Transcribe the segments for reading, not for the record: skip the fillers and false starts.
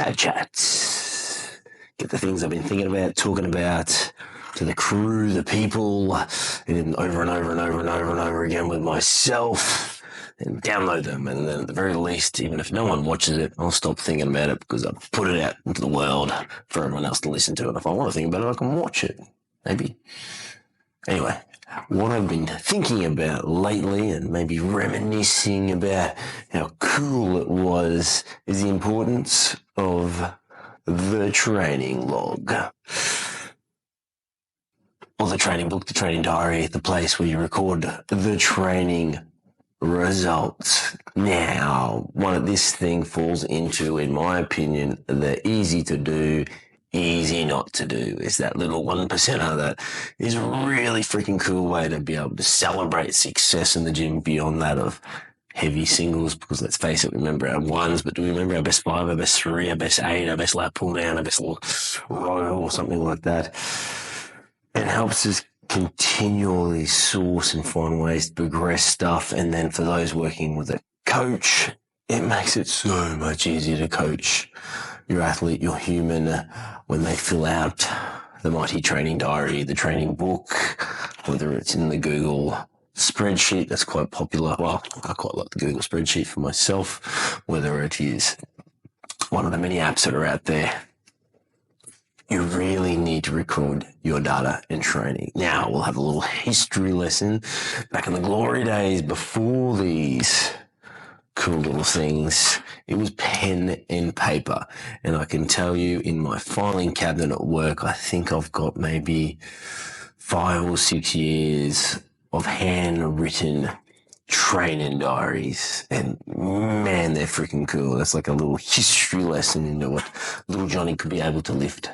bad chats. Get the things I've been thinking about, talking about to the crew, the people, and over and over and over and over and over again with myself, and download them. And then at the very least, even if no one watches it, I'll stop thinking about it because I've put it out into the world for everyone else to listen to. And if I want to think about it, I can watch it. Maybe. Anyway, what I've been thinking about lately and maybe reminiscing about how cool it was is the importance of the training log. Or the training book, the training diary, the place where you record the training results. Now, this thing falls into, in my opinion, the easy to do, easy not to do. Is that little 1%er that is a really freaking cool way to be able to celebrate success in the gym beyond that of heavy singles, because let's face it, we remember our ones, but do we remember our best 5, our best 3, our best 8, our best lat pull down, our best row or something like that? It helps us continually source and find ways to progress stuff. And then for those working with a coach, it makes it so much easier to coach your athlete, your human, when they fill out the mighty training diary, the training book, whether it's in the Google spreadsheet that's quite popular. Well, I quite like the Google spreadsheet for myself, whether it is one of the many apps that are out there. You really need to record your data and training. Now, we'll have a little history lesson. Back in the glory days, before these cool little things, it was pen and paper. And I can tell you, in my filing cabinet at work, I think I've got maybe 5 or 6 years of handwritten training diaries, and man, they're freaking cool. That's like a little history lesson into what little Johnny could be able to lift.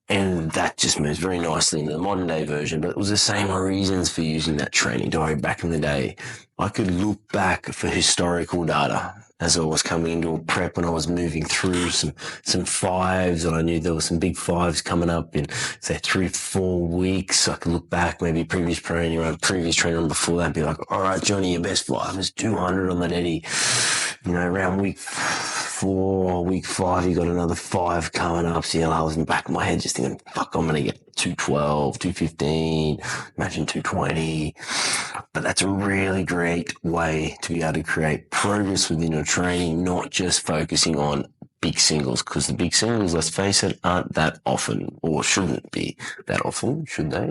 And that just moves very nicely into the modern day version, but it was the same reasons for using that training diary back in the day. I could look back for historical data as I was coming into a prep, when I was moving through some 5s, and I knew there were some big 5s coming up in, say, 3-4 weeks. I could look back, maybe previous training run before that, and be like, all right, Johnny, your best 5 is 200 on that Eddie. Around week 4, week 5, you got another 5 coming up. So, I was in the back of my head just thinking, fuck, I'm going to get 212, 215, imagine 220. But that's a really great way to be able to create progress within your training, not just focusing on big singles, because the big singles, let's face it, aren't that often, or shouldn't be that often, should they?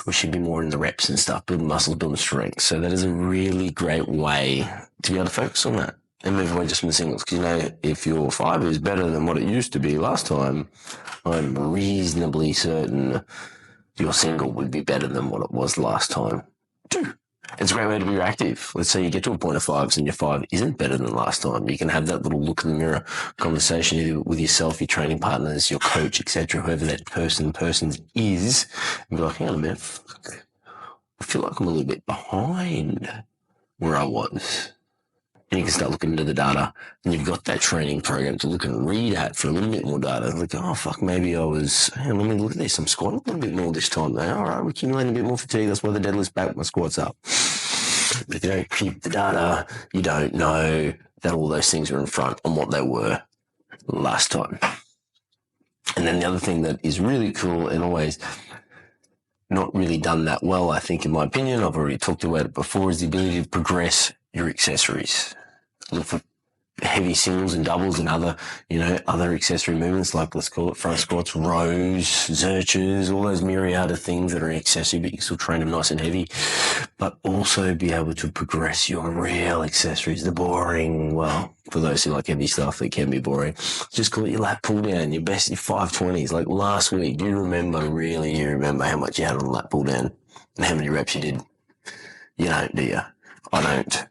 We should be more in the reps and stuff, building muscles, building strength. So that is a really great way to be able to focus on that and move away just from the singles. Because, if your 5 is better than what it used to be last time, I'm reasonably certain your single would be better than what it was last time too. It's a great way to be active. Let's say you get to a point of 5s and your 5 isn't better than last time. You can have that little look in the mirror conversation with yourself, your training partners, your coach, etc., whoever that person is, and be like, hang on a minute, fuck, I feel like I'm a little bit behind where I was. And you can start looking into the data, and you've got that training program to look and read at for a little bit more data. Like, oh, fuck, maybe let me look at this. I'm squatting a little bit more this time. All right, we're accumulating a bit more fatigue. That's why the deadlift's back, my squat's up. But if you don't keep the data, you don't know that all those things are in front on what they were last time. And then the other thing that is really cool and always not really done that well, I think, in my opinion, I've already talked about it before, is the ability to progress your accessories. Look for heavy singles and doubles and other accessory movements, like, let's call it front squats, rows, zerches, all those myriad of things that are accessory, but you can still train them nice and heavy. But also be able to progress your real accessories, the boring, well, for those who like heavy stuff, it can be boring. Just call it your lat pull down, your 520s. Like last week, do you remember how much you had on the lat pull down and how many reps you did? You don't, do you? I don't.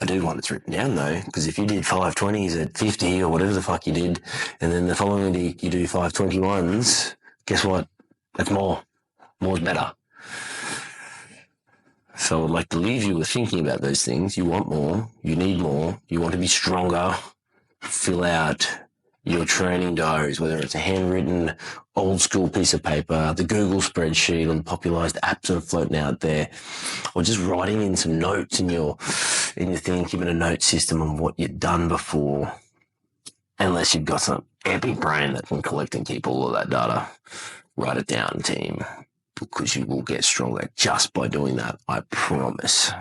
I do want it written down though, because if you did 520s at 50 or whatever the fuck you did, and then the following week you do 521s, guess what? That's more. More's better. So I'd like to leave you with thinking about those things. You want more. You need more. You want to be stronger. Fill out your training diaries, whether it's a handwritten, old school piece of paper, the Google spreadsheet, or the popularized apps that are floating out there, or just writing in some notes in your thing, keeping a note system on what you've done before. unless you've got some epic brain that can collect and keep all of that data. Write it down, team, because you will get stronger just by doing that. I promise.